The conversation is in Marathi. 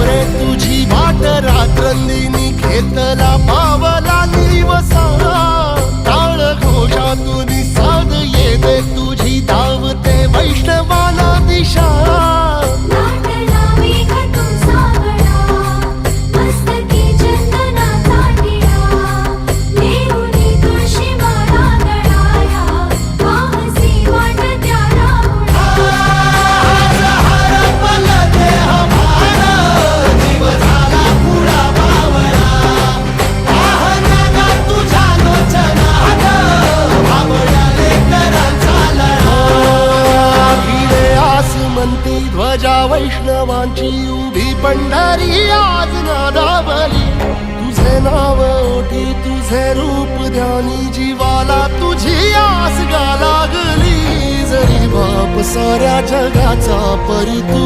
रे तुझी वाट रात्रंदिनी घेतला पावला दिवसा टाळ घोषातून साध येते तुझी धावते वैष्णवाला दिशा ध्वजा वैष्णवांची उभी पंढरी आज नादावली तुझे नाव ओठी तुझे रूप ध्यानी जीवाला तुझी आस गा लागली जरी बाप साऱ्या जगाचा परी तू